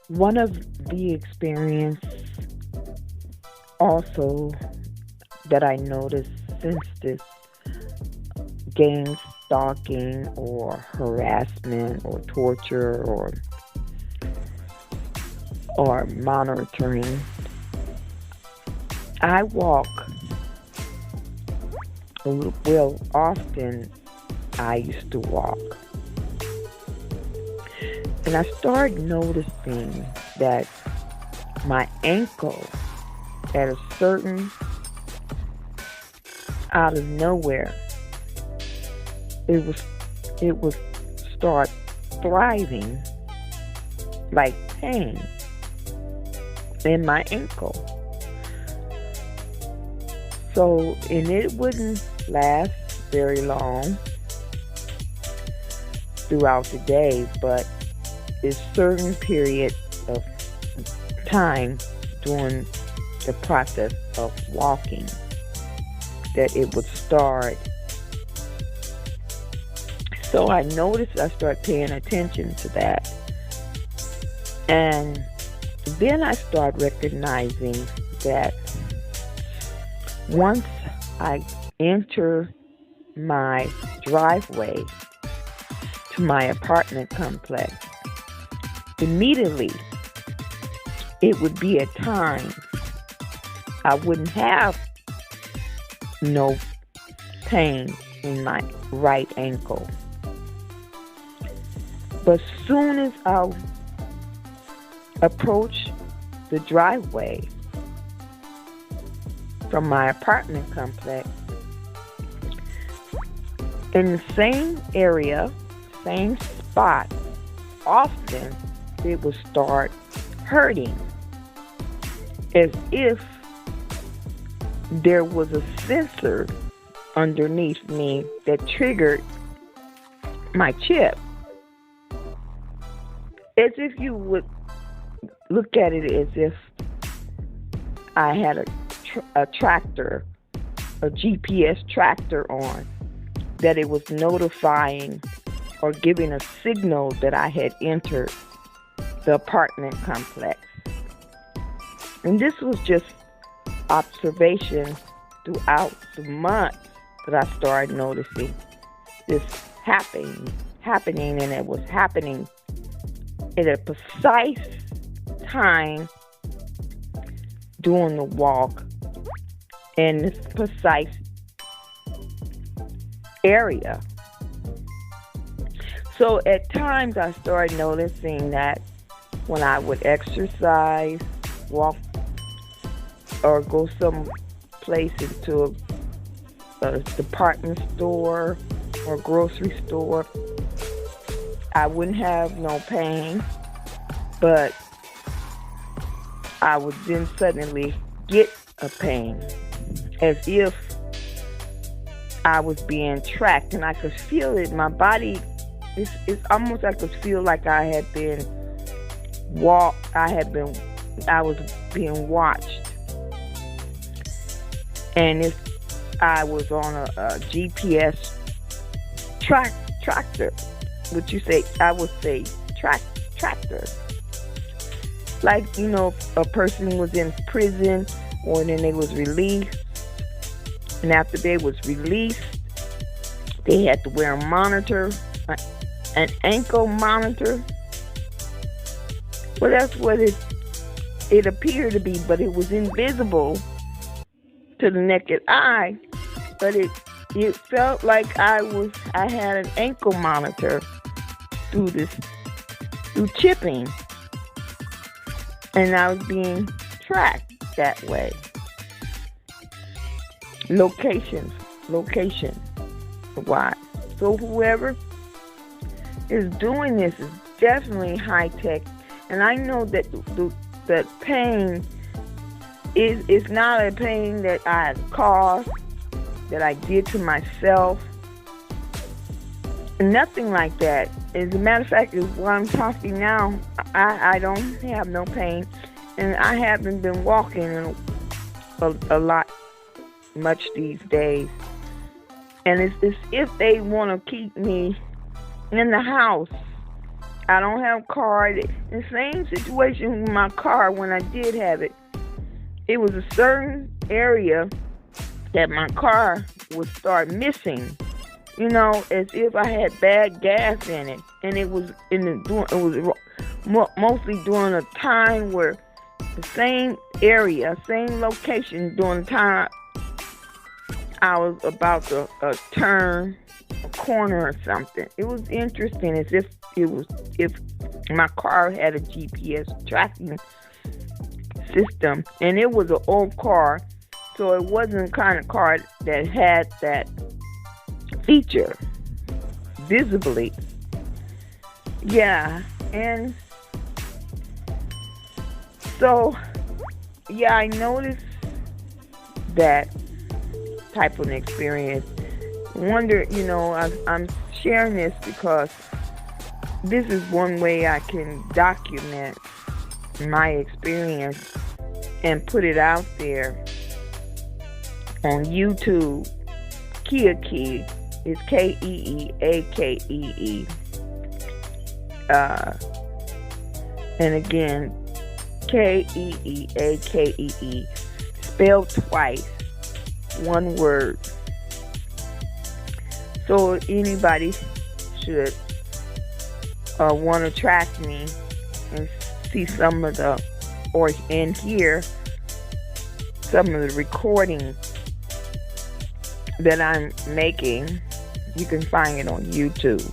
One of the experience also that I noticed since this gang stalking or harassment or torture or monitoring, I walk, well, often I used to walk, and I started noticing that my ankle at a certain, out of nowhere, it was it would start thriving like pain in my ankle. So, and it wouldn't last very long throughout the day, but a certain period of time during the process of walking that it would start. So I noticed, I started paying attention to that. And then I started recognizing that once I enter my driveway to my apartment complex, immediately it would be a time I wouldn't have no pain in my right ankle. But soon as I approach the driveway from my apartment complex, in the same area, same spot, often it would start hurting as if there was a sensor underneath me that triggered my chip. As if you would look at it as if I had a tractor, a GPS tractor on, that it was notifying or giving a signal that I had entered the apartment complex. And this was just observation throughout the months that I started noticing this happening, and it was happening at a precise time during the walk in this precise area. So at times I started noticing that when I would exercise, walk, or go some place into a department store or grocery store, I wouldn't have no pain, but I would then suddenly get a pain, as if I was being tracked, and I could feel it. My body, it's almost like I could feel like I was being watched. And if I was on a GPS tractor, I would say tractor. Like, a person was in prison, or then they was released. And after they was released, they had to wear a monitor, an ankle monitor. Well, that's what it appeared to be, but it was invisible to the naked eye. But it felt like I had an ankle monitor through chipping, and I was being tracked that way. Location. Why? So whoever is doing this is definitely high tech, and I know that the pain is not a pain that I caused, that I did to myself. Nothing like that. As a matter of fact, while I'm talking now, I don't have no pain, and I haven't been walking a lot much these days. And it's as if they want to keep me in the house I don't have a car. The same situation with my car when I did have it. It was a certain area that my car would start missing. As if I had bad gas in it, and it was mostly during a time where the same area, same location during the time I was about to turn a corner or something. It was interesting, as if my car had a GPS tracking system, and it was an old car, so it wasn't the kind of car that had that feature visibly. Yeah, and so I noticed that type of experience. Wonder, I'm sharing this because this is one way I can document my experience and put it out there on YouTube. Keeakee is Keeakee. And again, Keeakee, spelled twice, one word. So anybody should want to track me and see some of and hear some of the recordings that I'm making. You can find it on YouTube.